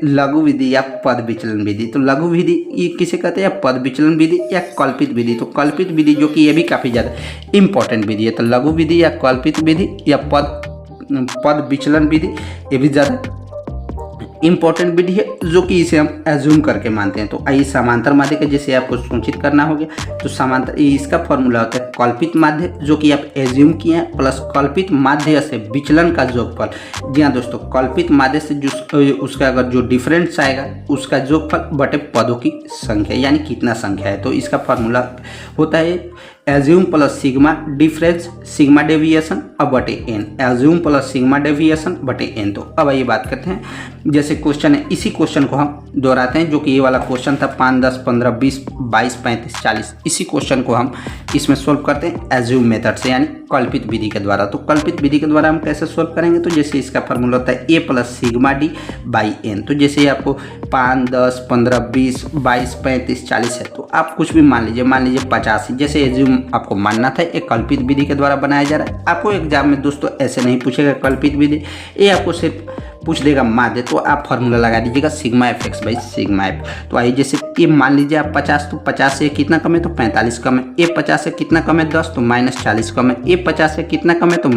लघु विधि या पद विचलन विधि। तो लघु विधि ये किसे कहते हैं, या पद विचलन विधि या कल्पित विधि। तो कल्पित विधि जो कि ये भी काफ़ी ज़्यादा इंपॉर्टेंट विधि है। तो लघु विधि या कल्पित विधि या पद विचलन विधि ये भी ज़्यादा इंपॉर्टेंट विधि है, जो कि इसे हम एज्यूम करके मानते हैं। तो आइए समांतर माध्य का जैसे आपको सूचित करना हो गया, तो समांतर इसका फॉर्मूला होता है कल्पित माध्य जो कि आप एज्यूम किए हैं, प्लस कल्पित माध्य से विचलन का जोगफल। जी हाँ दोस्तों, कल्पित माध्य से जो उसका अगर जो डिफरेंस आएगा उसका जोगफल बटे पदों की संख्या, यानी कितना संख्या है। तो इसका फॉर्मूला होता है assume plus sigma difference sigma deviation अब बटे N, assume plus sigma deviation बटे एन। तो अब आइए बात करते हैं, जैसे क्वेश्चन है इसी क्वेश्चन को हम दोहराते हैं, जो कि ये वाला क्वेश्चन था 5, 10, 15, 20, 22, 35, 40। इसी क्वेश्चन को हम इसमें सोल्व करते हैं एज्यूम मेथड से, यानी कल्पित विधि के द्वारा। तो कल्पित विधि के द्वारा हम कैसे सोल्व करेंगे, तो जैसे इसका फॉर्मूला होता है A plus sigma D by N. तो जैसे आपको 5, 10, 15, 20, 22, 35, 40 है, तो आप कुछ भी मान लीजिए 85। जैसे एज्यूम आपको मानना था, एक कल्पित विधि के द्वारा बनाया जा रहा है। आपको एग्जाम में दोस्तों ऐसे नहीं पूछेगा कल्पित विधि, ये आपको सिर्फ पूछ देगा माध्य। तो आप फार्मूला लगा दीजिएगा sigma F x by sigma F. तो आइए जैसे ये मान लीजिए आप 50, तो 50 से कितना कम है, तो 45 कम है। ये 50 से कितना कम है, 10, तो -40 कम है। ये 50 से कितना कम है, तो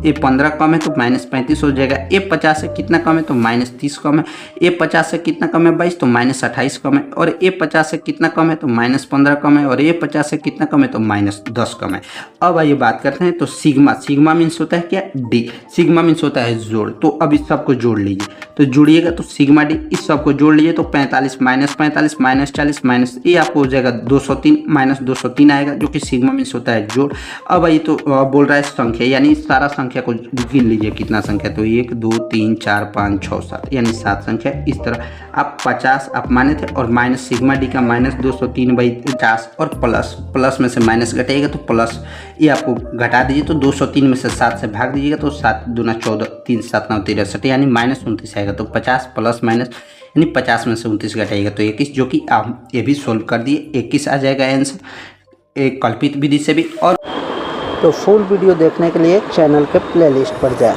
ये 15 कम है, तो -35 हो जाएगा। ये 50 से कितना कम है, तो -30 कम है। ये 50 से कितना कम है 22, तो -28 कम है। और ये 50 से कितना कम है, तो -15 कम है। और ये 50 से कितना कम है, तो -10 कम है। अब आइए बात करते हैं, तो सिग्मा मीन्स होता है क्या, डी। सिग्मा मीन्स होता है जोड़। तो अब इस सब को जोड़ लीजिए, तो जोड़िएगा तो सिग्मा डी, इस सब को जोड़ लीजिए तो 45 -45 -40 माइनस ये आपको हो जाएगा 203 -203 आएगा, जो कि सिग्मा मीन्स होता है जोड़। अब ये तो बोल रहा है संख्या, यानी सारा संख्या को गिन लीजिए कितना संख्या, तो 1 2 3 4 5 6 7, यानी 7 संख्या। इस तरह आप 50 आप माने थे, और माइनस सिग्मा डी का -203/50, और प्लस में से माइनस घटाइएगा तो प्लस, ये आपको घटा दीजिए तो 203 में से 7 से भाग दीजिएगा तो 7 दूना 14, 3 7 9 63, यानी -29 आएगा। तो 50 प्लस माइनस यानी 50 में से 29 घटाइएगा तो 21, जो कि आप ये भी सोल्व कर दिए, 21 आ जाएगा आंसर एक कल्पित विधि से भी। और तो फुल वीडियो देखने के लिए चैनल के प्लेलिस्ट पर जाएं।